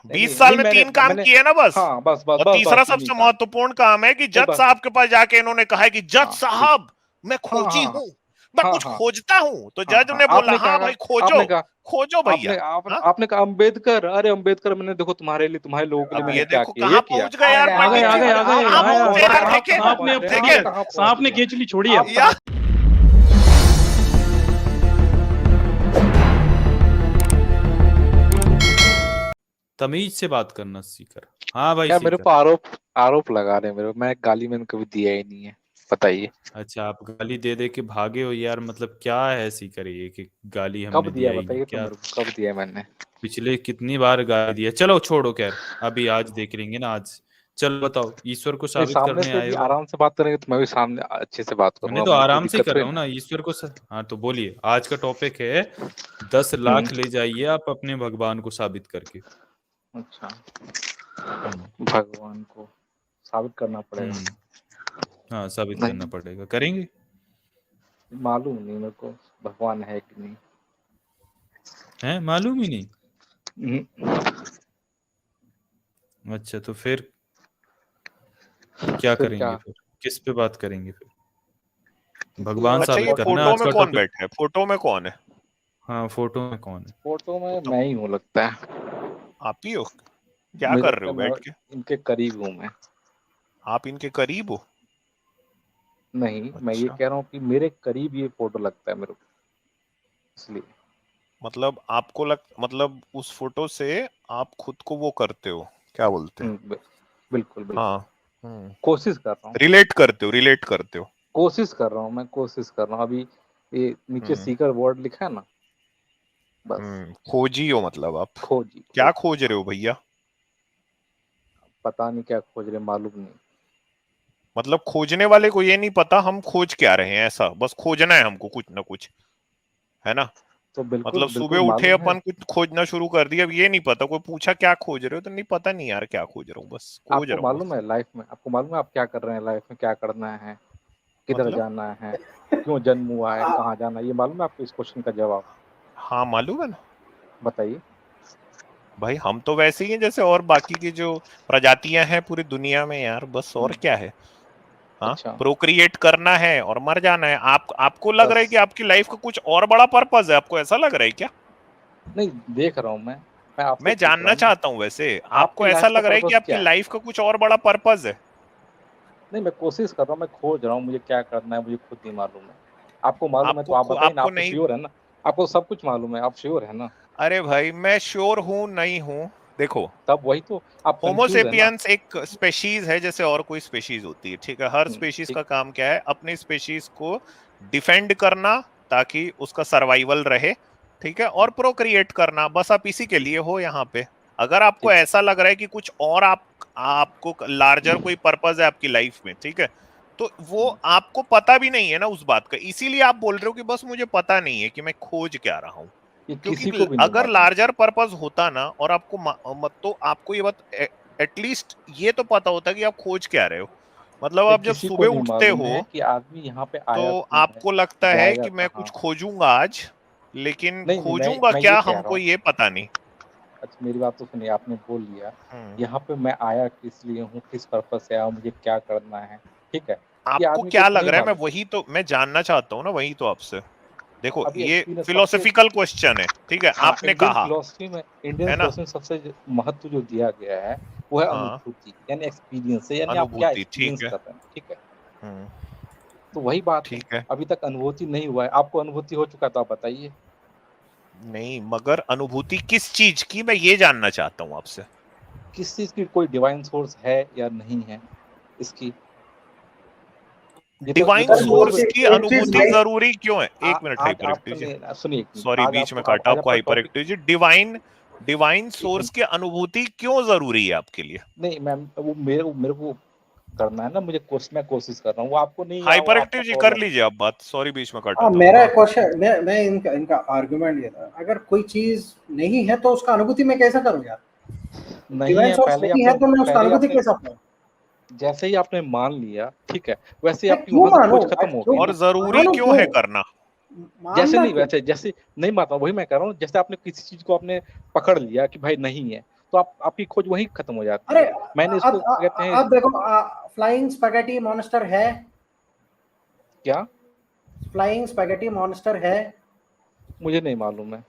20 साल में 3 काम किए ना बस। हाँ बस बस और बस तीसरा बस सबसे महत्वपूर्ण काम है कि जज साहब के पास जाके इन्होंने कहा है कि जज साहब मैं खोजी हूं, मैं कुछ खोजता हूं। तो जज ने बोला हाँ भाई खोजो, खोजो भैया। आपने कहा अम्बेडकर, अरे अम्बेडकर मैंने देखो तुम्हारे लिए, तुम्हारे लोगों के लिए मैंने क्या किया, कहां पहुंच गए यार पंडित जी। सांप ने केचली छोड़ी है यार। तमीज से बात करना सीकर। हाँ भाई क्या मेरे को आरोप लगा रहे मेरे, मैं गाली मैंने कभी दिया ही नहीं है, बताइए। अच्छा आप गाली दे दे के भागे हो यार, मतलब क्या है सीकर ये कि गाली हमने कब दिया ही बताइए नहीं, तो क्या मेरे को, कब दिया मैंने? पिछले कितनी बार गाली दिया। चलो छोड़ो, खैर अभी आज देख लेंगे ना। आज चलो बताओ, ईश्वर को साबित सामने करने से आए भी हो। आराम से बात करेंगे तो मैं भी सामने अच्छे से बात मैंने करूंगा, तो मुझे कोई आराम से दिक्कत कर रहा नहीं हूँ ना ईश्वर को हाँ तो बोलिए, आज का टॉपिक है 10 लाख ले जाइए आप अपने भगवान को साबित करके। अच्छा भगवान को साबित करना पड़ेगा। हाँ साबित करना पड़ेगा, करेंगे। मालूम नहीं मेरे को भगवान है कि नहीं है, मालूम ही नहीं। अच्छा तो फिर क्या करेंगे फिर किस पे बात करेंगे फिर? भगवान साबित करना। फोटो में कौन बैठा है? फोटो में कौन है? हाँ फोटो में कौन है? फोटो में मैं ही हूँ लगता है। आप ही हो? क्या कर रहे हो बैठ के? इनके करीब हूँ मैं। आप इनके करीब हो? नहीं अच्छा। मैं ये कह रहा हूँ कि मेरे करीब ये फोटो लगता है मेरे को, इसलिए। मतलब आपको मतलब उस फोटो से आप खुद को वो करते हो, क्या बोलते हैं? बिल्कुल बिल्कुल। हाँ कोशिश कर रहा हूँ। रिलेट करते हो। कोशिश कर रहा हूँ मैं, कोशिश कर रहा हूँ। अभी ये नीचे सीकर वर्ड लिखा है ना, बस खोजी हो मतलब आप। खोजी। क्या खोज रहे हो भैया? पता नहीं क्या खोज रहे, मालूम नहीं। मतलब खोजने वाले को ये नहीं पता हम खोज क्या रहे हैं, ऐसा बस खोजना है हमको कुछ ना कुछ, है ना? तो बिल्कुल, मतलब सुबह उठे अपन कुछ खोजना शुरू कर दिया, अब ये नहीं पता, कोई पूछा क्या खोज रहे हो तो नहीं पता, नहीं यार क्या खोज रहा हूँ, बस खोज रहा हूँ। मालूम है लाइफ में, आपको मालूम है आप क्या कर रहे हैं लाइफ में, क्या करना है, किधर जाना है, क्यों जन्म हुआ है, कहाँ जाना है, ये मालूम है आपको इस क्वेश्चन का जवाब? हाँ मालूम है ना। बताइए भाई हम तो वैसे ही हैं जैसे और बाकी की जो प्रजातियां हैं पूरी दुनिया में यार, बस और क्या है। हाँ अच्छा। प्रोक्रिएट करना है और मर जाना है। आपको लग रहा है कि आपकी लाइफ का कुछ और बड़ा पर्पस है? आपको ऐसा लग रहा है क्या? नहीं देख रहा हूँ मैं जानना चाहता हूँ वैसे आपको ऐसा लग रहा है कि आपकी लाइफ का कुछ और बड़ा पर्पस है? नहीं मैं कोशिश कर रहा हूँ, मैं खोज रहा हूँ, मुझे क्या करना है मुझे खुद नहीं मालूम है। आपको मालूम है तो आप बताइए ना, आपको श्योर है ना, आपको सब कुछ मालूम है, आप श्योर है ना? अरे भाई मैं श्योर हूँ नहीं हूँ, देखो तब वही तो आप होमोसेपियंस एक स्पेशीज है जैसे और कोई स्पेशीज होती है, ठीक है? हर स्पेशीज का काम क्या है? अपने स्पेशीज को डिफेंड करना ताकि उसका सर्वाइवल रहे, ठीक है, और प्रोक्रिएट करना, बस आप इसी के लिए हो यहाँ पे। अगर आपको ऐसा लग रहा है कि कुछ और आपको लार्जर कोई पर्पस है आपकी लाइफ में, ठीक है, तो वो आपको पता भी नहीं है ना उस बात का, इसीलिए आप बोल रहे हो कि बस मुझे पता नहीं है कि मैं खोज क्या रहा हूँ। क्योंकि अगर लार्जर पर्पस होता ना और आपको तो आपको ये बात एटलीस्ट ये तो पता होता कि आप खोज क्या रहे हो। मतलब आप जब सुबह उठते हो कि आदमी यहाँ पे आया तो आपको लगता है कि मैं कुछ खोजूंगा आज, लेकिन खोजूंगा क्या हमको ये पता नहीं। अच्छा मेरी बात तो सुनिए, आपने बोल लिया यहाँ पे मैं आया किस लिए हूँ, किस पर्पस से आया, मुझे क्या करना है, ठीक है? आपको क्या लग रहा है? मैं वही तो मैं जानना चाहता हूँ ना, वही तो आपसे। देखो ये फिलोसॉफिकल क्वेश्चन है, ठीक है? आपने कहा फिलोसफी में, इंडियन फिलोसफी में सबसे महत्व जो दिया गया है वो है अनुभूति, यानी एक्सपीरियंस, यानी आप क्या एक्सपीरियंस कर रहे हैं, ठीक है? तो वही बात है, अभी तक अनुभूति नहीं हुआ है, आपको अनुभूति हो चुका तो आप बताइए। नहीं मगर अनुभूति किस चीज की, मैं ये जानना चाहता हूँ आपसे। किस चीज की? कोई डिवाइन सोर्स है या नहीं है इसकी? डिवाइन सोर्स की अनुभूति जरूरी क्यों है? एक मिनट हाइपर एक्टिव, सुनिए सॉरी बीच में काटा आपको। हाइपर एक्टिव जी, डिवाइन सोर्स की अनुभूति क्यों जरूरी है आपके लिए? नहीं मैम वो मेरे को करना है ना, मुझे मैं कोशिश कर रहा हूँ, वो आपको नहीं। हाइपर एक्टिव जी कर लीजिए आप बात, सॉरी बीच में काटा। मेरा क्वेश्चन, मैं इनका आर्गुमेंट ये था, अगर कोई चीज नहीं है तो उसका अनुभूति मैं कैसा करूं यार? नहीं है, पहले है तो मैं उसका अनुभूति कैसा करूं? जैसे ही आपने मान लिया, ठीक है, वैसे ही आपकी वहां से खोज खत्म हो गई। और जरूरी क्यों है करना? जैसे नहीं, वैसे जैसे नहीं मानता, वही मैं कह रहा हूँ, जैसे आपने किसी चीज को आपने पकड़ लिया कि भाई नहीं है, तो तो आपकी खोज वहीं खत्म हो जाती है। अरे मैंने इसको कहते हैं, अब देखो फ्लाइंग स्पैगेटी मॉन्स्टर है क्या? फ्लाइंग स्पैगेटी मॉन्स्टर है? मुझे नहीं मालूम है।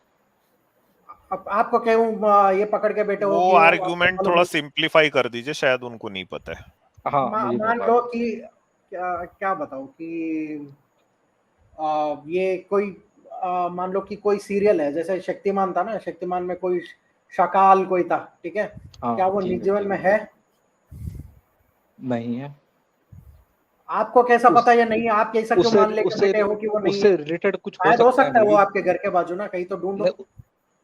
अब आपको कहूँ ये पकड़ के बैठे हो वो कि आर्गुमेंट थोड़ा सिंप्लीफाई कर दीजिए, शायद उनको नहीं पता है। हाँ, मान लो कि क्या बताऊं कि ये कोई मान लो कि कोई सीरियल है, जैसे शक्तिमान था ना, शक्तिमान में कोई शकाल कोई था, ठीक है? क्या वो निज जीवन में है? नहीं है। आपको कैसा पता या नहीं? आप कैसा क्यों मान लेके बैठे हो कि वो नहीं है? उससे रिलेटेड कुछ हो सकता है वो आपके घर के बाजू ना, कहीं तो ढूंढो।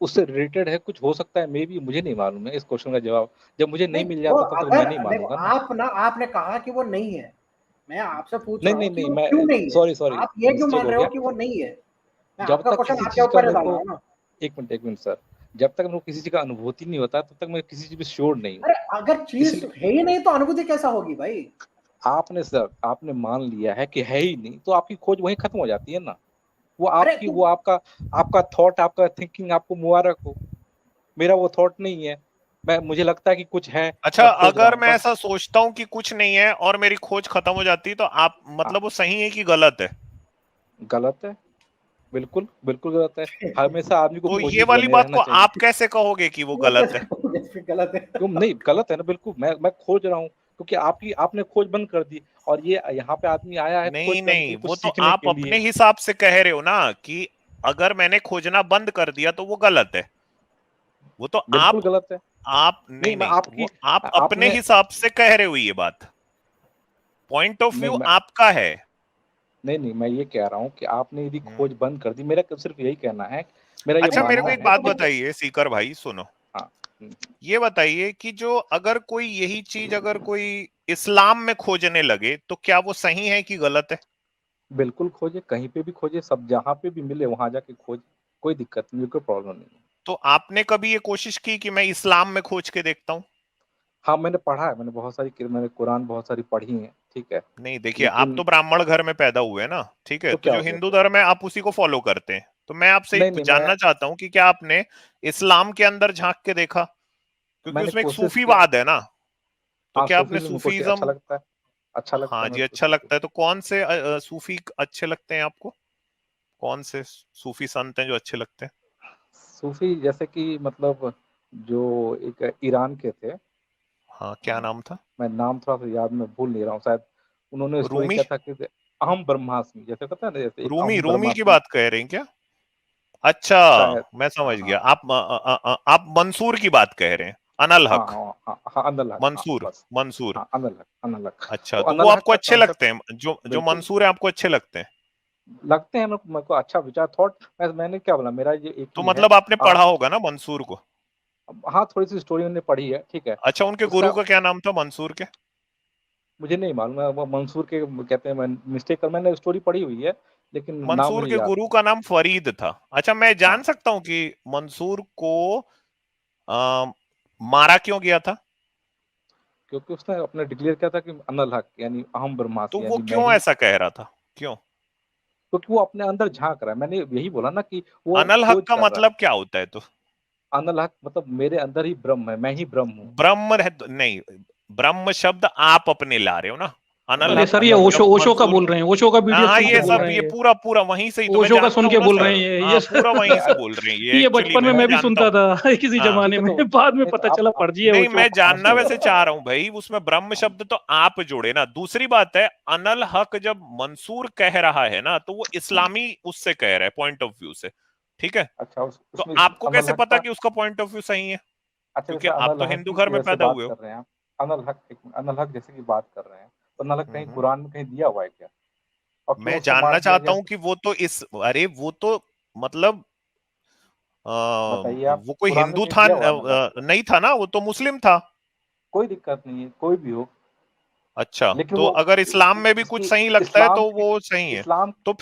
उससे रिलेटेड है, कुछ हो सकता है, मे बी, मुझे नहीं मालूम है इस क्वेश्चन का जवाब। जब मुझे नहीं मिल जाता तो मैं नहीं मानूंगा ना। आपने कहा कि वो नहीं है, मैं आपसे पूछ रहा हूँ नहीं, मैं क्यों नहीं है? सॉरी, आप ये क्यों मान रहे हो कि वो नहीं है? मैं जब आपका तक क्वेश्चन किसी आपके चीज का ऊपर मेरे डाल रहा को हूँ ना। एक मिनट सर, जब तक मेरे को किसी चीज का अनुभूति नहीं होता तब तक मैं किसी चीज पे श्योर नहीं हूँ। अरे अगर चीज है ही नहीं तो अनुभूति कैसा होगी भाई? आपने मान लिया है कि है ही नहीं, तो आपकी खोज वहीं खत्म हो जाती है ना। वो आपकी वो आपका थॉट, आपका थिंकिंग, आपको मुबारक हो। मेरा वो थॉट नहीं है, मुझे लगता है कि कुछ है। अच्छा, अगर मैं ऐसा सोचता हूँ कि कुछ नहीं है और मेरी खोज खत्म हो जाती है, तो आप मतलब वो सही है कि गलत है? गलत है, बिल्कुल गलत है। हमेशा आदमी को तो ये वाली बात को आप कैसे कहोगे कि वो गलत है? गलत है क्यों नहीं? गलत है ना, बिल्कुल। मैं खोज रहा हूँ क्योंकि आपने खोज बंद कर दी, और ये यहाँ पे आदमी आया है नहीं, वो तो आप अपने हिसाब से कह रहे हो ना कि अगर मैंने खोजना बंद कर दिया तो वो गलत है। वो तो बिल्कुल गलत है। नहीं, वो आप अपने हिसाब से कह रहे हो ये बात। पॉइंट ऑफ व्यू आपका है। नहीं, मैं ये कह रहा हूँ कि आपने यदि खोज बंद कर दी, मेरा सिर्फ यही कहना है। मेरा अच्छा, मेरे को एक बात बताइए सीकर भाई, सुनो। ये बताइए कि जो अगर कोई यही चीज अगर कोई इस्लाम में खोजने लगे तो क्या वो सही है कि गलत है? बिल्कुल खोजे, कहीं पे भी खोजे, सब जहाँ पे भी मिले वहां जाके खोज, कोई दिक्कत नहीं, कोई प्रॉब्लम नहीं। तो आपने कभी ये कोशिश की कि मैं इस्लाम में खोज के देखता हूँ? हाँ, मैंने पढ़ा है, मैंने कुरान बहुत सारी पढ़ी है, ठीक है। नहीं, देखिए, आप तो ब्राह्मण घर में पैदा हुए ना, ठीक है? तो जो हिंदू धर्म है आप उसी को फॉलो करते हैं। तो मैं आपसे जानना चाहता हूँ कि क्या आपने इस्लाम के अंदर झांक के देखा? क्योंकि उसमें एक सूफीवाद है ना, तो क्या आपने सूफीज्म अच्छा लगता है? हाँ जी, अच्छा लगता है। तो कौन से सूफी अच्छे लगते हैं आपको? कौन से सूफी संत हैं जो अच्छे लगते हैं? सूफी जैसे कि मतलब जो एक ईरान के थे। हाँ, क्या नाम था? मैं नाम थोड़ा सा याद में भूल नहीं रहा हूँ, शायद उन्होंने स्टोरी क्या था कि अहम ब्रह्मास्मि, जैसे कहते हैं ना, जैसे रूमी की बात कह रहे हैं क्या? अच्छा, मैं समझ गया। आप मंसूर की बात कह रहे हैं। अनल हक। अनल हक, मंसूर। अनल हक। अच्छा, तो वो आपको अच्छे लगते हैं? जो मंसूर है आपको अच्छे लगते हैं? लगते हैं मेरे को अच्छा विचार, थॉट। मैंने क्या बोला, मेरा ये एक तो मतलब आपने पढ़ा होगा ना मंसूर को? हाँ, थोड़ी सी स्टोरी उन्होंने पढ़ी है, ठीक है। अच्छा, उनके गुरु का क्या नाम था मंसूर के? मुझे नहीं मालूम है, वो मंसूर के कहते हैं, मैं मिस्टेक कर, मैंने स्टोरी पढ़ी हुई है लेकिन मंसूर के गुरु का नाम फरीद था। अच्छा, मैं जान सकता हूँ कि मंसूर को मारा क्यों गया था? क्योंकि उसने अपने डिक्लेयर किया था कि अनल हक यानी अहम ब्रह्मास्मि। तो वो क्यों ऐसा कह रहा था? क्यों? क्योंकि वो अपने अंदर झांक रहा है। मैंने यही बोला ना कि वो अनल हक का मतलब क्या होता है? तो अनल हक मतलब मेरे अंदर ही ब्रह्म है, मैं ही ब्रह्म हूँ। ब्रह्म नहीं, ब्रह्म शब्द आप अपने ला रहे हो ना। अरे सर, ये ओशो का बोल रहे हैं, ओशो का वीडियो हाँ, ये सब ये पूरा वहीं से ही तो ओशो का सुन के बोल रहे हैं ये पूरा वहीं से बोल रहे हैं ये बचपन में मैं भी सुनता था किसी जमाने में, बाद में पता चला फर्जी है। नहीं, मैं जानना वैसे चाह रहा हूँ भाई, उसमें ब्रह्म शब्द तो आप जोड़े ना। दूसरी बात है, अनल हक जब मंसूर कह रहा है ना, तो वो इस्लामी उससे कह रहा है, पॉइंट ऑफ व्यू से, ठीक है? अच्छा, तो आपको कैसे पता कि उसका पॉइंट ऑफ व्यू सही है? क्योंकि आप तो हिंदू घर में पैदा हुए हो। अनल हक जैसे की बात कर रहे हैं, तो अनल हक कहीं कुरान में कहीं दिया हुआ है क्या? मैं जानना चाहता हूँ कि वो तो वो तो मतलब वो कोई हिंदू था नहीं था ना, वो तो मुस्लिम था। कोई दिक्कत नहीं है, कोई भी हो। अच्छा, तो अगर इस्लाम में भी कुछ सही लगता है तो वो सही है। तो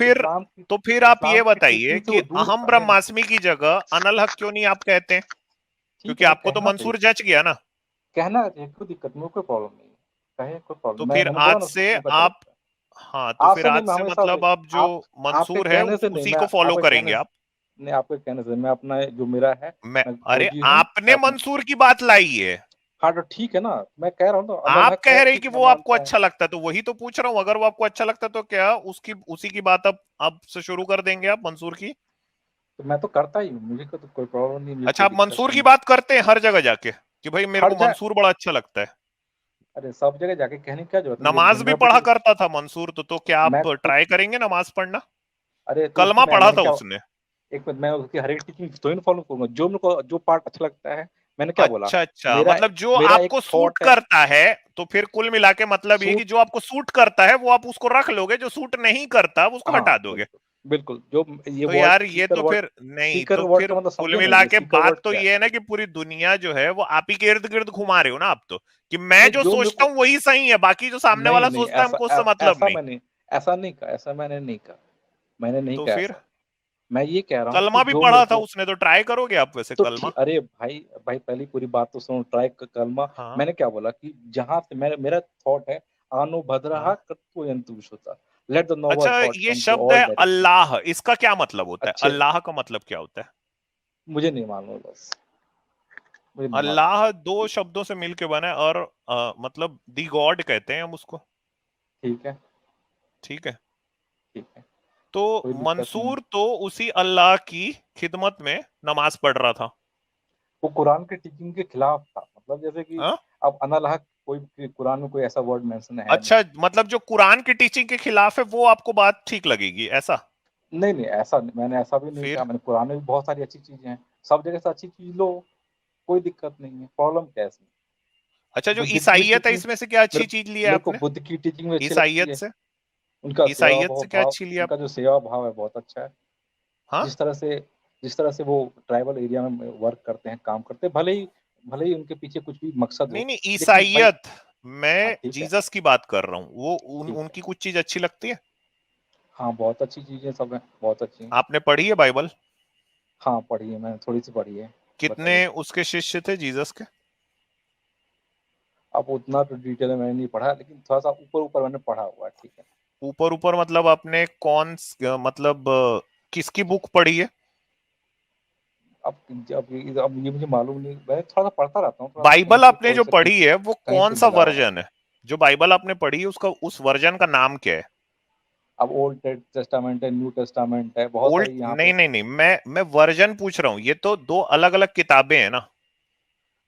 फिर आप ये बताइए कि अहम ब्रह्मास्मि की जगह अनल हक क्यों नहीं आप कहते हैं? क्योंकि आपको तो मंसूर जच गया ना। कहना कोई दिक्कत नहीं, कोई प्रॉब्लम नहीं है, कोई प्रॉब्लम। तो फिर आज से आप हाँ, तो फिर आज से मतलब आप जो मंसूर है उसी को फॉलो करेंगे आप? नहीं, आपके कहने से मैं अपना जो मेरा है, अरे आपने मंसूर की बात लाई है। हाँ तो ठीक है ना, मैं कह रहा हूँ तो आप कह रहे कि वो आपको अच्छा लगता है, तो वही तो पूछ रहा हूँ। अगर वो आपको अच्छा लगता है तो क्या उसी की बात अब से शुरू कर देंगे आप मंसूर की? तो मैं तो करता ही हूँ, मुझे तो कोई प्रॉब्लम नहीं। अच्छा, आप मंसूर की बात करते हैं हर जगह जाके कि भाई मेरे को मंसूर बड़ा अच्छा लगता है? अरे सब जगह जाके कहने क्या जरूरत है? नमाज भी पढ़ा करता था मंसूर, तो क्या आप ट्राई करेंगे नमाज पढ़ना? अरे कलमा पढ़ा था उसने। एक मिनट, मैं उसकी हर एक टीचिंग तो नहीं फॉलो करूंगा, जो मेरे को जो पार्ट अच्छा लगता है। मैंने क्या बोला? अच्छा, मतलब जो आपको सूट करता है, तो फिर कुल मिला के मतलब ये कि जो आपको सूट करता है वो आप उसको रख लोगे, जो सूट नहीं करता उसको हटा दोगे। बिल्कुल। जो ये तो यार ये तो फिर नहीं, तो फिर कुल मिला के बात तो ये है ना कि पूरी दुनिया जो है वो आप ही के इर्द गिर्द घुमा रहे हो ना आप तो, कि मैं जो सोचता हूँ वही सही है, बाकी जो सामने वाला सोचता है हमको उससे मतलब नहीं। ऐसा नहीं कहा, ऐसा मैंने नहीं कहा, मैंने नहीं तो कहा फिर मैं ये कह रहा हूँ कलमा भी पढ़ा था उसने, तो ट्राई करोगे आप वैसे तो कलमा? अरे भाई पहली पूरी बात तो सुनो, ट्राई कलमा। हाँ। मैंने क्या बोला कि जहां से मेरा थॉट है, आनो भद्रहा कर्तु यंतु विश्वता, लेट द नोबल अच्छा, थॉट ये कम टू शब्द ऑल है डायरेक्शन। अल्लाह, इसका क्या मतलब होता है? अल्लाह का मतलब क्या होता है? मुझे नहीं मालूम, बस अल्लाह दो शब्दों से मिलके बना है, और मतलब दी गॉड कहते हैं हम उसको। ठीक है, ठीक है, ठीक है, तो कोई दिक्कत नहीं। मंसूर तो उसी अल्लाह की खिदमत में नमाज पढ़ रहा था। वो कुरान के टीचिंग के खिलाफ था, मतलब जैसे कि हा? अब अनअल्लाह कोई कुरान में कोई ऐसा वर्ड मेंशन है अच्छा, मतलब जो कुरान की टीचिंग के खिलाफ है वो आपको बात ठीक लगेगी ऐसा? नहीं नहीं, ऐसा मैंने ऐसा भी नहीं कहा। फिर मैंने कुरान में भी बहुत सारी अच्छी चीजें हैं, सब जगह से अच्छी चीज लो, कोई दिक्कत नहीं है। प्रॉब्लम क्या है इसमें? अच्छा, जो बुद्धिज्म की ईसाइयत है टीचिंग इसमें से क्या अच्छी चीज ली है मेरे को आपने? बुद्ध की टीचिंग में अच्छी लगती ईसाइयत है। से उनका सेवा ईसाइयत से क्या भाव, अच्छी ली उनका आपने? जो सेवा भाव है बहुत अच्छा है। हाँ, जिस तरह से वो ट्राइबल एरिया में वर्क करते हैं, काम करते हैं, भले ही उनके पीछे कुछ भी मकसद हो, नहीं लेकिन भाई ईसाइयत, मैं ठीक है। जीसस की बात कर रहा हूँ। वो ठीक है, उनकी कुछ चीज अच्छी लगती है? हाँ बहुत अच्छी चीजें सब है, बहुत अच्छी हैं। आपने पढ़ी है बाइबल? हाँ पढ़ी है, मैंने थोड़ी सी पढ़ी है। कितने बताइए। उसके शिष्य थे जीसस के? अब उतना तो डिटेल में मैंने नहीं पढ़ा, लेकिन थोड़ा सा ऊपर ऊपर मैंने पढ़ा हुआ है। ठीक है। ऊपर ऊपर मतलब आपने मतलब किसकी बुक पढ़ी है? अब ये मुझे मालूम नहीं, मैं थोड़ा सा पढ़ता रहता हूँ, थोड़ा सा कहीं बाइबल से आपने थोड़ी जो सा पढ़ी है वो कहीं कौन से सा मिला हुआ है। वर्जन है? जो बाइबल आपने पढ़ी है उसका उस वर्जन का नाम क्या है? अब ओल्ड टेस्टामेंट है, न्यू टेस्टामेंट है, बहुत ओल्ड? सारी यहाँ पे। नहीं, मैं वर्जन पूछ रहा हूँ, ये तो दो अलग अलग किताबें हैं ना।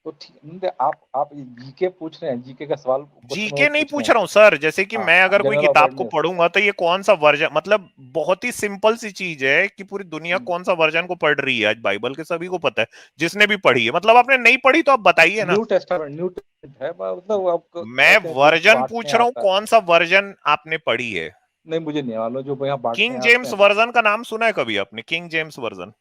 तो ठीक नहीं, आप जीके पूछ रहे हैं, जीके का सवाल क्वेश्चन जीके वो नहीं पूछ रहे पूछ हैं। रहा हूँ सर, जैसे कि मैं हाँ, अगर कोई जनरल किताब को अवेयरनेस। पढ़ूंगा तो ये कौन सा वर्जन, मतलब बहुत ही सिंपल सी चीज है कि पूरी दुनिया कौन सा वर्जन को पढ़ रही है आज। बाइबल के सभी को पता है, जिसने भी पढ़ी है। मतलब आपने नहीं पढ़ी तो आप बताइए ना। न्यू टेस्टामेंट है, मतलब आपको मैं कहते हैं जो वर्जन बांटने पूछ रहा हूँ, आता है। कौन सा वर्जन आपने पढ़ी है? नहीं मुझे नहीं मालूम, जो यहाँ बांटने किंग आते जेम्स हैं ना। वर्जन का नाम सुना है कभी आपने? किंग जेम्स वर्जन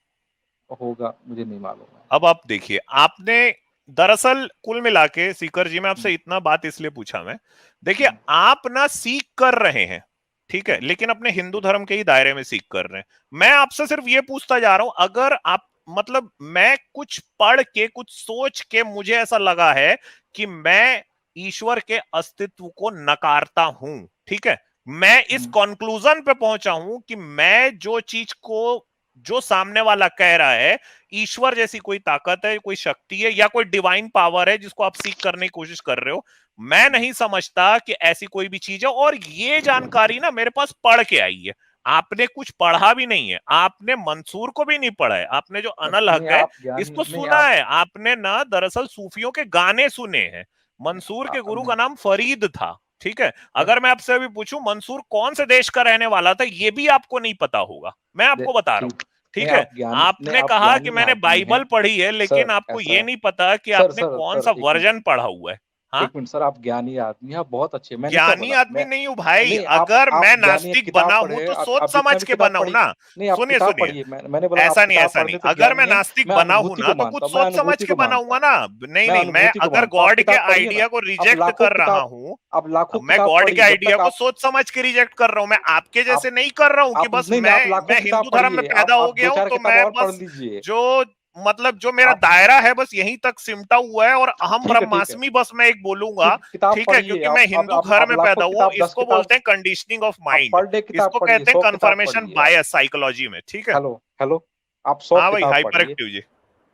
होगा, मुझे नहीं मालूम है। अब आप देखिए, आपने दरअसल कुल मिला के सीकर जी, मैं आपसे इतना बात इसलिए पूछा मैं, देखिए आप ना सीख कर रहे हैं, ठीक है, लेकिन अपने हिंदू धर्म के ही दायरे में सीख कर रहे हैं। मैं आपसे सिर्फ ये पूछता जा रहा हूं, अगर आप मतलब मैं कुछ पढ़ के कुछ सोच के मुझे ऐसा लगा है कि मैं ईश्वर के अस्तित्व को नकारता हूं, ठीक है, मैं इस कंक्लूजन पे पहुंचा हूं कि मैं जो चीज को, जो सामने वाला कह रहा है, ईश्वर जैसी कोई ताकत है, कोई शक्ति है, या कोई डिवाइन पावर है जिसको आप सीख करने की कोशिश कर रहे हो, मैं नहीं समझता कि ऐसी कोई भी चीज है। और ये जानकारी ना मेरे पास पढ़ के आई है, आपने कुछ पढ़ा भी नहीं है, आपने मंसूर को भी नहीं पढ़ा है, आपने जो अनल हक है इसको सुना है, आपने ना दरअसल सूफियों के गाने सुने हैं। मंसूर के गुरु का नाम फरीद था, ठीक है। अगर मैं आपसे अभी पूछूं मंसूर कौन से देश का रहने वाला था, ये भी आपको नहीं पता होगा, मैं आपको बता रहा हूं, ठीक है। आपने कहा कि मैंने बाइबल पढ़ी है, लेकिन आपको ये नहीं पता कि आपने कौन सा वर्जन पढ़ा हुआ है। हाँ? एक मिनट सर, आप ज्ञानी आदमी हैं, बहुत अच्छे। मैंने क्या ज्ञानी बोला? आदमी नहीं हूं भाई, नहीं, अगर आप मैं ज्ञानी, नास्तिक किताब बना हूं पढ़े, तो सोच आप जितना समझ भी के किताब बना हूं पढ़ी, ना। नहीं आप सुनिए किताब सुनिए, पढ़िए। मैंने बोला आप ऐसा नहीं, किताब ऐसा नहीं, पढ़ने से अगर मैं ज्ञानी हैं। नास्तिक मैं बना हूं अनुभूति ना को तो मानता कुछ हूँ, मैं सोच समझ अनुभूति के को बनाऊंगा मानता ना। हूँ, नहीं, मैं अनुभूति को अगर मानता हूँ। आप गॉड के किताब पढ़िए ना, आइडिया को आप रिजेक्ट लाखों कर रहा किताब, हूं, आप लाखों मैं किताब गॉड के पढ़िए, जब आइडिया तक को आप सोच समझ के रिजेक्ट कर रहा हूं। मैं आपके जैसे नहीं कर रहा हूं कि बस नहीं नहीं, आप लाखों मैं किताब हिंदू धर्म में पढ़िए, पैदा हो आप गया दो हूं चार तो किताब मैं और पढ़ बस लीजिए। जो मतलब जो मेरा आप दायरा है बस यहीं तक सिमटा हुआ है, और अहम ठीक है, ब्रह्मास्मि बस मैं एक बोलूंगा, किताब ठीक है, पढ़िए। क्योंकि मैं हिंदू घर आप में लाखों पैदा हुआ हूं। किताब, 10 इसको किताब, बोलते हैं कंडीशनिंग ऑफ आप माइंड, पर डे किताब इसको पढ़िए, कहते हैं 100 किताब कंफर्मेशन पढ़िए आप। बायस साइकोलॉजी में, ठीक है। हेलो हेलो आप 100 हाँ भाई, किताब हाइपर पढ़िए, एक्टिव जी।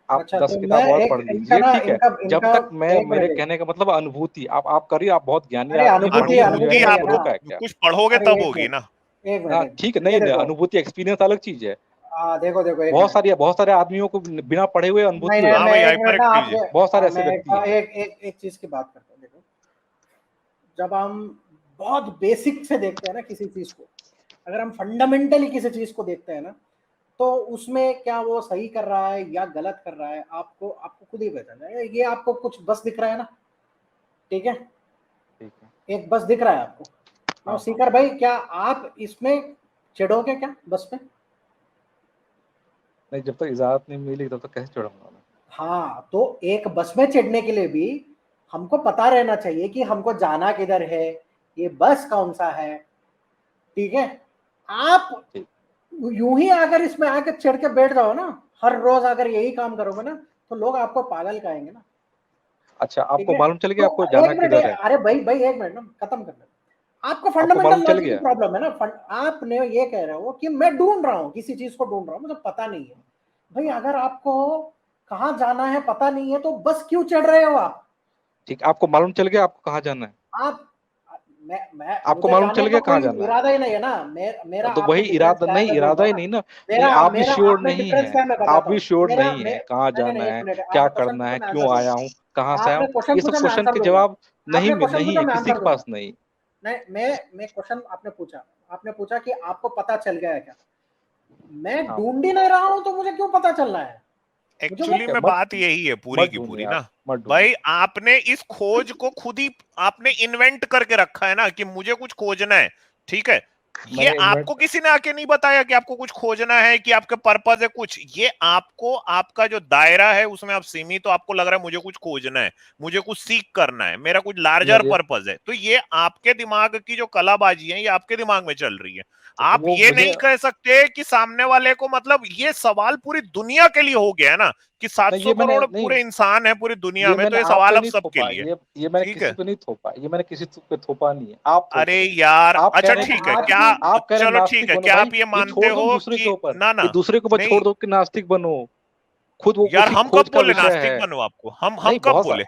आप अच्छा 10 तो किताब मैं और एक पढ़ इनका लीजिए, ना ठीक है। इनका जब इनका तक मैं एक मेरे मिनट कहने का मतलब अनुभूति आप करिए, आप बहुत ज्ञानी अरे आदमी, अनुभूति पढ़िए, अनुभूति अनुभूति मुझे नहीं आप है ना। रोका है क्या? कुछ पढ़ोगे अरे तब एक होगी मिनट ना। एक मिनट हाँ एक ठीक है, मिनट ये नहीं देखो अनुभूति एक्सपीरियंस अलग चीज है। देखो देखो एक बहुत मिनट सारे आदमियों को बिना पढ़े हुए अनुभूति नहीं हो नहीं हाँ जाती मैं भाई, है। एक हाइपर मिनट ना एक्टिव जी। आपके बहुत सारे ऐसे मैं व्यक्ति हैं। एक चीज की बात करता हूँ। देखो जब हम बहुत बेसिक से देखते हैं ना किसी चीज को, अगर हम फंडामेंटली किसी चीज को देखते हैं ना, तो उसमें क्या वो सही कर रहा है या गलत कर रहा है आपको आपको खुद ही पता है। ये आपको कुछ बस दिख रहा है ना, ठीक है, ठीक है। एक बस दिख रहा है आपको ना। हाँ, सीकर भाई क्या आप इसमें चढ़ोगे क्या बस में? नहीं, जब तक इजाजत नहीं मिली तब तक कैसे चढ़ूंगा मैं? हाँ तो एक बस में चढ़ने के लिए भी हमको पता रहना चाहिए कि हमको जाना किधर है, ये बस कौन सा है, ठीक है। आप ठीक। यूं ही अगर इसमें आकर चढ़ के बैठ जाओ ना, हर रोज अगर यही काम करोगे ना, तो लोग आपको पागल कहेंगे ना। अच्छा, ठीक आपको है मालूम चल गया तो आपको जाना एक मिनट, किधर है? अरे भाई भाई एक मिनट ना, खत्म कर ले। आपको आपको फंडामेंटल मालूम चल लॉजिक की गया? प्रॉब्लम है ना। आपने ये कह रहे हो कि मैं ढूंढ रहा हूँ, किसी चीज को ढूंढ रहा हूँ, मुझे पता नहीं है। भाई अगर आपको कहाँ जाना है पता नहीं है तो बस क्यों चढ़ रहे हो आप? ठीक, आपको मालूम चल गया आपको कहाँ जाना है? आप मैं आपको मुझे मालूम जाने चल का गया कहाँ कोई जाना है? इरादा ही नहीं है ना। मेरा तो आपने वही डिफरेंस इरादा क्या है नहीं, मैं इरादा बोलता ही हूँ ना। नहीं ना। नहीं, मेरा आप भी मेरा श्योर आपने नहीं डिफरेंस है, क्या है मैं आप बताता भी हूँ। श्योर मेरा नहीं है कहाँ नहीं जाना नहीं एक है, मिनट, क्या आपने क्वेश्चन करना पूछा है, मैं क्यों आंसर आया दूंगा। हूँ, कहाँ से आया आपने हूँ, क्वेश्चन ये सब पूछा मैं क्वेश्चन आंसर के दूंगा। जवाब नहीं आपने क्वेश्चन नहीं पूछा है मैं किसी आंसर के दूंगा। पास नहीं। नहीं मैं क्वेश्चन आपने पूछा कि आपको पता चल गया है क्या। मैं हाँ, ढूंढ ही नहीं रहा हूँ तो मुझे क्यों पता चलना है? मुझे वो एक्चुअली ठीक है, में मत बात यही है पूरी मत की पूरी ढूंढिए ना आप, मत ढूंढिए। भाई, आपने इस खोज को खुद ही आपने इन्वेंट करके रखा है ना कि मुझे कुछ खोजना है, ठीक है। ये मैंने आपको इन्वेंट किसी ने आके नहीं बताया कि आपको कुछ खोजना है, कि आपका पर्पज है कुछ। ये आपको आपका जो दायरा है उसमें आप सीमित, तो आपको लग रहा है मुझे कुछ खोजना है, मुझे कुछ सीख करना है, मेरा कुछ लार्जर मेरे पर्पज है। तो ये आपके दिमाग की जो कलाबाजी है ये आपके दिमाग में चल रही है। आप वो ये मुझे नहीं कह सकते कि सामने वाले को, मतलब ये सवाल पूरी दुनिया के लिए हो गया है ना कि नहीं, 700 ये मैंने करोड़ नहीं, पूरे इंसान है पूरी दुनिया ये में, तो मैंने ये आप सवाल पे अब नहीं सबके थोपा, लिए। ये मैंने ठीक किसी है। पे नहीं थोपा, ये मैंने किसी पे थोपा नहीं है, आप थोप अरे रहे हैं। यार, आप कह अच्छा रहे हैं ठीक कि है, आज क्या, की आप कह रहे हैं चलो ठीक नास्तिक है, बनो, क्या भाई आप ये ये मानते छोड़ दो हो दूसरे के कि ऊपर, ना ये ना दूसरे के ऊपर नहीं छोड़ दो कि नास्तिक बनो, खुद वो यार, उसकी हम खोज कब का बोले विषय नास्तिक है। बनो आपको? हम नहीं, कब बहुत बोले?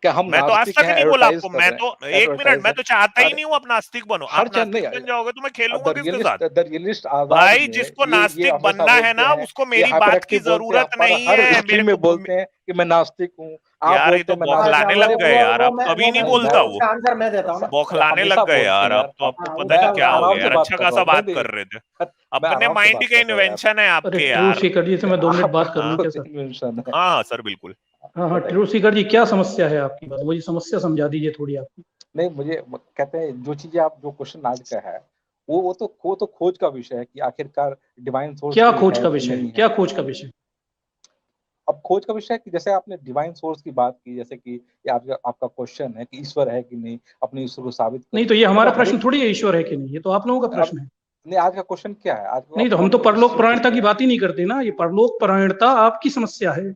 क्या हम मैं तो आज नास्तिक तक हैं, नहीं बोला एडवर्टाइज आपको। कर मैं रहे हैं, तो, एक मिनट, एडवर्टाइज मैं है। तो चाहता ही अरे नहीं हूं आप नास्तिक बनो। हर आप चैनल नास्तिक नहीं, बन जाओगे तो मैं द खेलूंगा किसके साथ? रियलिस्ट, द रियलिस्ट आजाद भाई में जिसको ये नास्तिक अफसर साहब बनना है बोलते ना हैं, उसको ये मेरी हाइपर बात की एक्टिव बोलते हैं, जरूरत पर नहीं हर है मेरे स्ट्रीम में को। बोलते हैं कि मैं नास्तिक हूँ। आप यार ये बोलते तो हैं मैं नास्तिक अच्छा बौखलाने हूँ। लग अरे गए यार, आप कभी वो नहीं मैं नहीं, बोलता वो। उसका आंसर मैं देता हूँ ना। बौखलाने हमेशा लग गए बोलते यार, हैं अब यार। तो आपको हाँ पता मैं नहीं उसका क्या हो आराम गया से यार। बात अच्छा कर रहा खासा हूँ, नहीं बात नहीं, कर रहे थे, मैं अपने आराम से माइंड बात का कर रहा हूँ यार। इन्वेंशन है अरे आपके ट्रू यार। सीकर जी से मैं 2 मिनट बात कर लूं हाँ क्या आपका सर? इन्वेंशन है। हाँ हाँ सर, बिल्कुल। हाँ हाँ, बताइए। ट्रू सीकर जी क्या समस्या है आपकी? बात मुझे समस्या समझा दीजिए थोड़ी आपकी। नहीं, मुझे कहते हैं जो चीजें आप, जो क्वेश्चन आज का है वो तो खोज का विषय है कि आखिरकार डिवाइन सोर्स क्या कोई खोज है का कि विषय है? नहीं है। क्या खोज का विषय? अब खोज का विषय है कि जैसे आपने डिवाइन सोर्स की बात की, जैसे कि ये आपका क्वेश्चन है कि ईश्वर है कि नहीं, अपने ईश्वर को साबित नहीं करो। तो ये हमारा मतलब हर प्रश्न एक, थोड़ी है ईश्वर है कि नहीं, ये तो आप लोगों का अब प्रश्न है। नहीं, आज का क्वेश्चन क्या है, आज नहीं आप तो हम कौन तो किस परलोक चीज पूछ परायणता रहे की हैं? बात ही नहीं करते ना। ये परलोक परायणता आपकी समस्या है।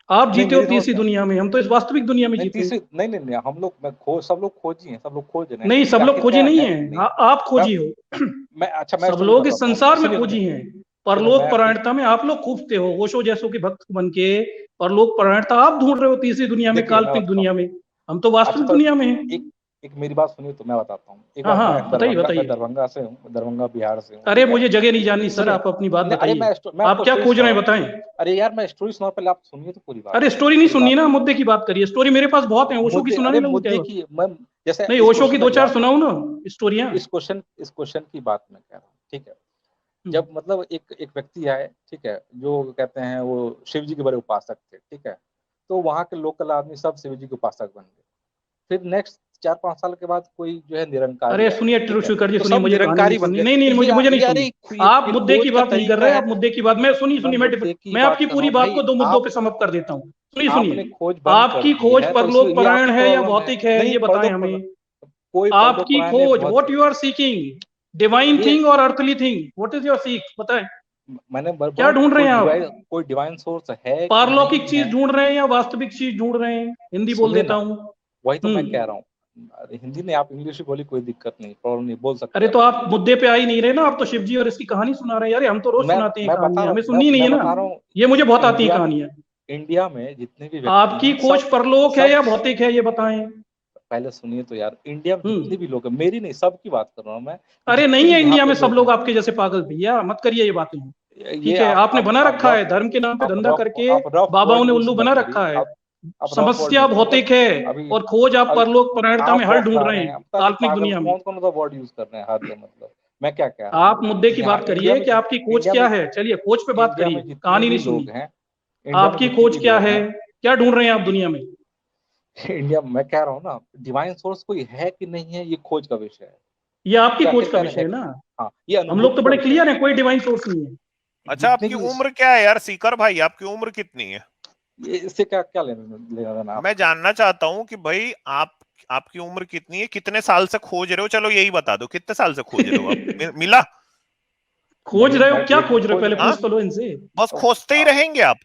आप नहीं, जीते हो मेरी समझ तीसरी में दुनिया में, हम तो इस वास्तविक दुनिया में नहीं, जीते हैं। तीसरी नहीं नहीं नहीं, हम लोग, मैं खोज, सब लोग खोजी हैं, सब लोग खोज रहे हैं नहीं, सब कि लोग खोजी आखिरकार नहीं है कि है, नहीं। आप मैं खोजी हो। अच्छा, मैं सब स्टोरी लोग इस बताता हूँ, संसार में सुनिए सुनिए खोजी हैं। सुनिए। परलोक मैं आपको परायणता में आप लोग खूबते हो, ओशो जैसों के भक्त बन के। परलोक परायणता आप ढूंढ रहे हो तीसरी दुनिया में, देखिए, मैं काल्पनिक बताता हूँ। दुनिया में। हम तो अच्छा वास्तविक तो दुनिया में हैं। एक एक मेरी बात सुनिए तो मैं बताता हूँ। एक हाँ बार हाँ, बताइए मैं बताइए। दरभंगा से हूँ, दरभंगा बिहार से हूँ, अरे ठीक है। मुझे जगह नहीं जाननी सर, सुनिए, आप अपनी बात नहीं, अरे बताइए। मैं आप आपको क्या स्टोरी खोज रहे सुना हैं रहा हूँ। बताएं। अरे यार, मैं स्टोरी सुना, पहले आप सुनिए तो पूरी बात, अरे स्टोरी नहीं मेरी सुननी बात ना, मुद्दे की बात करिए। स्टोरी मेरे पास बहुत है, ओशो की सुनाने लगूं क्या? मुद्दे की मैं, जैसे नहीं, इस ओशो की क्वेश्चन का 2-4 जवाब, सुनाऊं ना स्टोरियां। इस क्वेश्चन की बात मैं कह रहा हूँ, ठीक है। जब मतलब एक व्यक्ति आए, ठीक है, जो कहते हैं वो शिव जी के बड़े उपासक थे, ठीक है। तो वहाँ के लोकल आदमी सब शिव जी के उपासक बन गए। फिर नेक्स्ट 4-5 साल के बाद कोई जो है निरंकारी अरे आया, सुनिए ठीक है। ट्रूशुकर जी, तो सुनिए, सब मुझे कहानी नहीं निरंकारी बन सुननी। गए। नहीं नहीं, तो मुझे नहीं ये अरे सुननी। आप ये मुद्दे की खोज का बात नहीं कर तरीका रहे। है। आप मुद्दे की बात, मैं सुनिए मैं सुनिए, मुद्दे की मैं बात आपकी कर रहा पूरी हूँ बात भाई। को 2 मुद्दों पे आप समअप कर देता हूँ। सुनिए आपने सुनिए। खोज बंद कर आपकी दी खोज है, तो परलोक इसलिए ये परायण आपकी है या प्रॉब्लम है। भौतिक है, नहीं, ये बताएं हमें। कोई परलोक आपकी परायण नहीं, खोज, बहुत what you are seeking, divine ये थिंग और earthly thing, what is your seek, बताएं। मैंने क्या बोला ढूंढ रहे हैं आप? कोई डिवाइन सोर्स है कि नहीं पारलौकिक है। चीज ढूंढ रहे हैं या वास्तविक चीज ढूंढ रहे हैं? हिंदी बोल सुनिए देता ना, हूँ। वही तो मैं कह रहा हूँ। हिंदी नहीं, आप इंग्लिश भी बोली, कोई दिक्कत नहीं, प्रॉब्लम नहीं, बोल सकते। अरे तो आप मुद्दे पे आ ही नहीं रहे ना, आप तो शिव जी और इसकी कहानी सुना रहे हैं यार, हम तो रोज सुनाते हैं कहानी, हमें सुननी नहीं है ना, ये मुझे बहुत आती है कहानियां। इंडिया में जितने भी आपकी खोज परलोक है या भौतिक है, ये बताएं पहले सुनिए तो यार। इंडिया में जितने भी लोग हैं, मेरी नहीं सबकी बात कर रहा हूँ मैं। अरे नहीं है इंडिया में सब लोग आपके जैसे पागल, भैया मत करिए ये बातें, ठीक है? आपने बना रखा है धर्म के नाम पे धंधा करके, बाबाओं ने उल्लू बना रखा है। समस्या भौतिक है और खोज आप परलोक परायणता में हर ढूंढ रहे हैं काल्पनिक दुनिया में। कौन सा वर्ड यूज कर रहे हैं हर, मतलब मैं क्या कह रहा हूं? आप मुद्दे की बात करिए कि आपकी खोज क्या है, चलिए खोज पे बात करिए, कहानी नहीं सुनी। आपकी खोज क्या है, क्या ढूंढ रहे हैं आप दुनिया में? इंडिया मैं कह रहा हूँ ना, डिवाइन सोर्स कोई है कि नहीं है, ये खोज का विषय है, ये आपकी खोज का विषय है ना। हाँ, ये हम लोग तो बड़े क्लियर है, कोई डिवाइन सोर्स नहीं है। अच्छा, आपकी उम्र क्या है यार सीकर भाई, आपकी उम्र कितनी है? इससे क्या लेना देना? मैं जानना चाहता हूँ कि भाई आपकी उम्र कितनी है, कितने साल से खोज रहे हो? चलो यही बता दो, कितने साल से खोज रहे हो आप? मिला? खोज रहे हो, क्या खोज रहे हो पहले पूछ तो लो इनसे। बस खोजते ही रहेंगे आप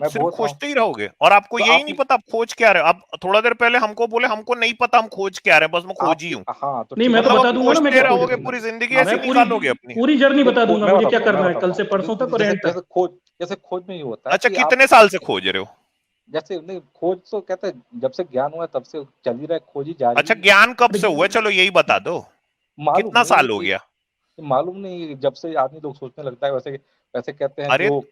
सिर्फ खोजते ही रहोगे, और आपको यही नहीं पता आप खोज क्या रहे हो। आप थोड़ा देर पहले हमको बोले हमको नहीं पता हम खोज क्या रहे, बस मैं खोज ही हूँ। नहीं मैं तो बता दूंगा ना, मैं क्या रहोगे पूरी जिंदगी ऐसे निकालोगे अपनी? पूरी जर्नी बता दूंगा मुझे क्या करना है कल से परसों तक और एंड तक। जैसे खोज में ही होता है। अच्छा, कितने साल से खोज रहे हो? जैसे नहीं, खोज तो कहते हैं जब से ज्ञान हुआ तब से चल ही रहा है, खोज ही जारी। अच्छा, ज्ञान कब से हुआ, चलो यही बता दो, कितना साल हो गया? मालूम नहीं, जब से आदमी लोग सोचने लगता है वैसे कहते हैं। अरे जो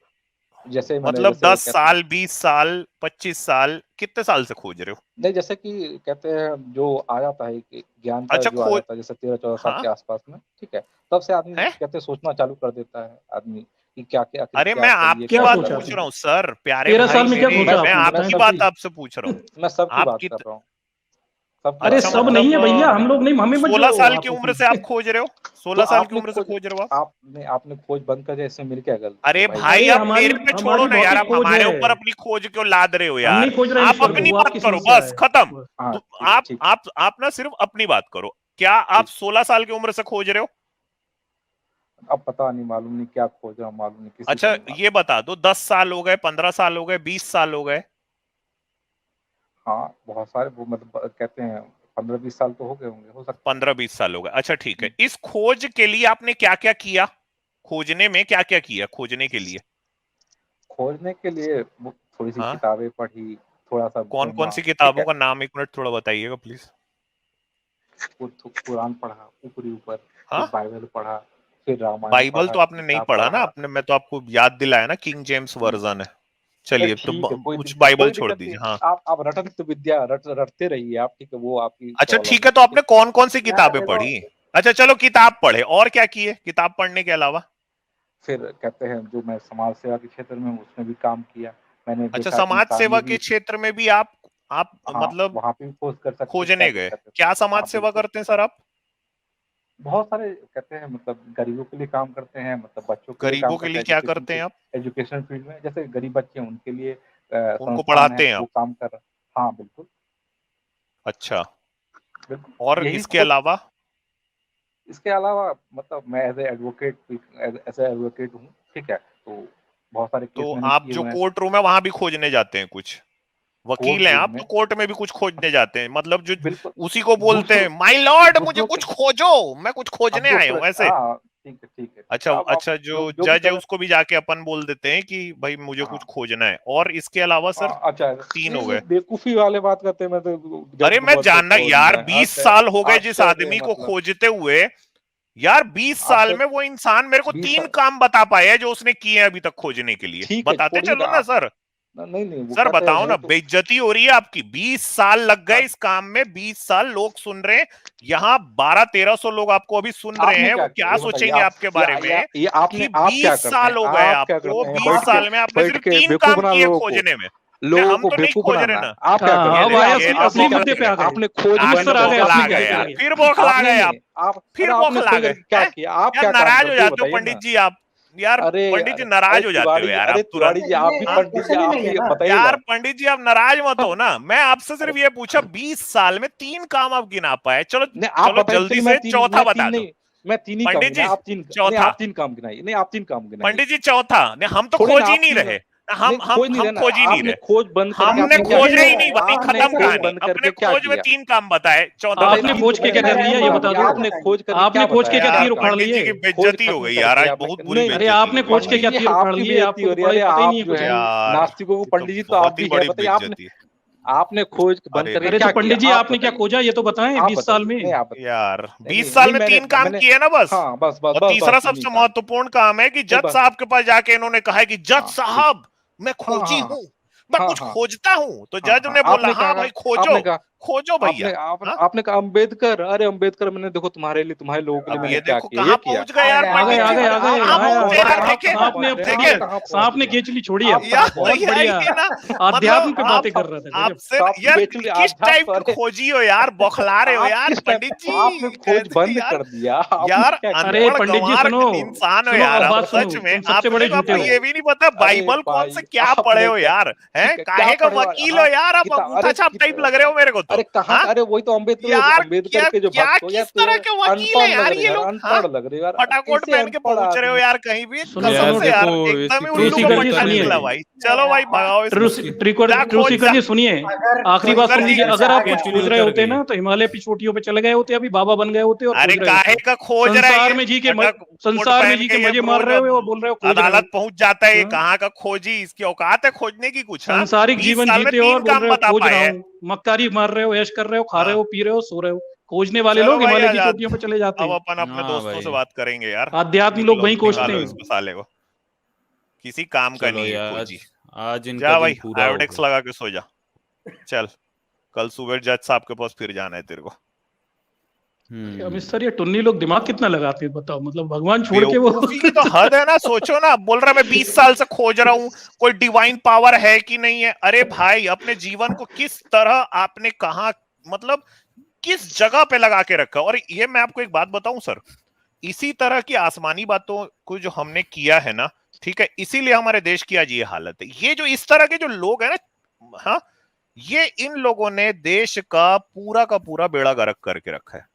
जैसे मतलब 10 साल 20 साल 25 साल, कितने साल से खोज रहे हो? नहीं, जैसे कि कहते हैं जो आ जाता है कि ज्ञान का जो आ जाता है, जैसे 13-14 साल के आसपास में, ठीक है, तब से आदमी कहते हैं सोचना चालू कर देता है आदमी कि क्या क्या। अरे मैं आपकी बात पूछ रहा हूँ सर, प्यारे 13 साल में क्या सोचा? मैं आपकी बात आपसे पूछ रहा हूँ। मैं सबकी बात कर रहा हूँ। अरे सब नहीं है भैया, हम लोग नहीं, हमें 16 साल की उम्र से आप खोज रहे हो? 16 साल की उम्र से खोज रहे हो आपने खोज बंद कर दिया, इसमें मेरी क्या गलती? अरे भाई आप मेरे पे छोड़ो ना यार, आप हमारे ऊपर अपनी खोज क्यों लाद रहे हो यार? आप अपनी बात करो, बस खत्म। आप ना सिर्फ अपनी बात करो। क्या आप 16 साल की उम्र से खोज रहे हो? अब पता नहीं, मालूम नहीं क्या खोज रहा हूँ, मालूम नहीं किसी। अच्छा ये बता दो, 10 साल हो गए, 15 साल हो गए, 20 साल हो गए? हाँ बहुत सारे, वो मतलब कहते हैं 15-20 साल तो हो गए होंगे, हो सकता 15-20 साल हो गए। अच्छा ठीक है, इस खोज के लिए आपने क्या क्या किया? खोजने में क्या क्या किया? खोजने के लिए थोड़ी सी किताबें पढ़ी, थोड़ा सा कौन कौन सी किताबों का नाम एक मिनट थोड़ा बताइएगा प्लीज। कुरान पढ़ा ऊपर, बाइबल पढ़ा, फिर रामायण। बाइबल तो आपने नहीं पढ़ा ना आपने, मैं तो आपको याद दिलाया ना, किंग जेम्स वर्जन है। चलिए तो कुछ बाइबल छोड़ दीजिए। हाँ आप रटन तो विद्या रटते रहिए आप, ठीक है, वो आपकी। अच्छा ठीक है, तो आपने कौन कौन सी किताबें पढ़ी? अच्छा चलो किताब पढ़े, और क्या किए किताब पढ़ने के अलावा? फिर कहते हैं जो मैं समाज सेवा के क्षेत्र में उसमें भी काम किया मैंने। अच्छा, समाज सेवा के क्षेत्र में भी आप मतलब वहाँ पे भी खोज कर सकते, खोजने गए? क्या समाज सेवा करते हैं सर आप? बहुत सारे कहते हैं, मतलब गरीबों के लिए काम करते हैं, मतलब बच्चों के लिए गरीबों के लिए क्या करते हैं आप? एजुकेशन फील्ड में, जैसे गरीब बच्चे हैं उनके लिए उनको पढ़ाते हैं वो काम कर रहे हैं। हाँ बिल्कुल। अच्छा, और इसके अलावा? इसके अलावा मतलब मैं एज ए एडवोकेट हूँ, ठीक है, तो बहुत सारे केस तो आप जो कोर्ट रूम है वहां भी खोजने जाते हैं? कुछ वकील हैं आप तो कोर्ट में भी कुछ खोजने जाते हैं, मतलब जो उसी को बोलते हैं माय लॉर्ड मुझे कुछ खोजो, मैं कुछ खोजने आया हूँ ऐसे? ठीक है। अच्छा जो जज है उसको भी जाके अपन बोल देते हैं कि भाई मुझे कुछ खोजना है। और इसके अलावा सर? अच्छा 3 हो गए। बेवकूफी वाले बात करते हैं। मैं तो अरे मैं जानना यार, 20 साल हो गए जिस आदमी को खोजते हुए यार, 20 साल में वो इंसान मेरे को 3 काम बता पाया जो उसने किए अभी तक खोजने के लिए। बताते चलो ना सर। नहीं सर बताओ ना, बेइज्जती हो रही है आपकी। 20 साल लग गए इस काम में, 20 साल लोग सुन रहे हैं यहाँ, 1200-1300 लोग आपको अभी सुन रहे हैं। वो क्या सोचेंगे आपके बारे में कि 20 साल हो गए आपको, 20 साल में आपने सिर्फ 3 काम किए खोजने में। हम तो नहीं खोज रहे ना। आप क्या आपने खोज फिर बौखला गए आप, फिर बौखला गए। क्या किया आप? क्या नाराज हो जाते हो पंडित जी आप यार? पंडित जी नाराज हो जाते हो यार आप तुरंत। यार पंडित जी आप नाराज मत हो ना, मैं आपसे सिर्फ ये पूछा 20 साल में 3 काम आप गिना पाए। चलो जल्दी से चौथा बता दो। मैं 3 ही पंडित जी चौथा। आप 3 काम गिनाइए। नहीं आप 3 काम गिनाइए। पंडित जी चौथा। नहीं हम तो खोज ही नहीं रहे, हम खोज ही नहीं रहे, खोज बंद करके हमने खोज ही नहीं भाई, खत्म कहानी। अपने खोज में 3 काम बताए, 14 आपने खोज के क्या कर लिया ये बता दो। आपने खोज के क्या तीर उखाड़ लिए? की बेइज्जती हो गई यार, आज बहुत बुरी। अरे आपने खोज के क्या तीर उखाड़ लिए? आपको पता ही नहीं है यार, नास्तिकों को पंडित जी तो आप भी है, बताइए आपने खोज बंद करके क्या? तो पंडित जी आपने क्या खोजा ये तो बताएं। 20 साल में यार 20 साल में 3 काम किए ना बस। हाँ, बस और तीसरा सबसे महत्वपूर्ण काम है कि जज साहब के पास जाके इन्होंने कहा है कि जज साहब मैं खोजी हूँ, मैं कुछ खोजता हूँ। तो जज ने बोला हाँ भाई खोजो खोजो भैया। आपने कहा अम्बेडकर, अरे अम्बेडकर मैंने देखो तुम्हारे लिए, तुम्हारे लोगों के लिए मैंने क्या किया। कहाँ पहुंच गए यार, सांप ने केचली छोड़ी है। बहुत बढ़िया आध्यात्म पे बातें कर रहा था आपसे। यार किस टाइप की खोजी हो यार, बौखला रहे हो यार पंडित जी, आपने खोज बंद कर दिया यार। अरे पंडित जी सुनो, इंसान हो यार आप, सच में सबसे बड़े झूठे हो। ये भी नहीं पता बाइबल कौन से क्या पढ़े हो यार, हैं काहे का वकील हो यार आप, अंगूठा छाप टाइप लग रहे हो मेरे को तो। अरे कहाँ, अरे वही तो अम्बेडकर के जो भक्त हो किस तरह के वकील है यार ये लोग, अनपढ़ लग रहे हो यार, फटाकोट पहन के पहुंच रहे हो यार कहीं भी। सुनो यार एकदम ही उल्लू का पट्टा निकला भाई। चलो भाई भगाओ ट्रूसिकर जी सुनिए, आखिरी बात सुन लीजिए। अगर आप कुछ खोज रहे होते ना तो हिमालय की चोटियों पे चले गए होते, अभी बाबा बन गए होते। और अरे काहे का खोज रहे, संसार में जी के मजे मार रहे हो और बोल रहे हो अदालत पहुंच जाता है। कहाँ का खोजी, इसकी औकात है खोजने की कुछ? सांसारिक जीवन जीते हो और बोल रहे हो खोज रहा हूँ, मक्कारी मार रहे हो, ऐश कर रहे हो, खा रहे हो, पी रहे हो, सो रहे हो। खोजने वाले लोग हिमालय की चोटियों पे चले जाते हैं। अब अपन अपने दोस्तों से बात करेंगे यार, आध्यात्म लोग वहीं खोजते हैं। इसको साले को किसी काम का नहीं है खोजी। आज जा भाई आयोडेक्स लगा के सो जा, चल कल सुबह जज साहब के पास फिर जाना है तेरे को। अमित सर ये टुन्नी लोग दिमाग कितना लगाते हैं बताओ, मतलब भगवान छोड़ के वो की तो हद है ना। सोचो ना, बोल रहा मैं 20 साल से खोज रहा हूँ कोई डिवाइन पावर है कि नहीं है। अरे भाई अपने जीवन को किस तरह आपने कहा, मतलब किस जगह पे लगा के रखा। और ये मैं आपको एक बात बताऊं सर, इसी तरह की आसमानी बातों को जो हमने किया है ना, ठीक है, इसीलिए हमारे देश की आज ये हालत है। ये जो इस तरह के जो लोग हैं ना, हाँ, ये इन लोगों ने देश का पूरा बेड़ा गर्क करके रखा है।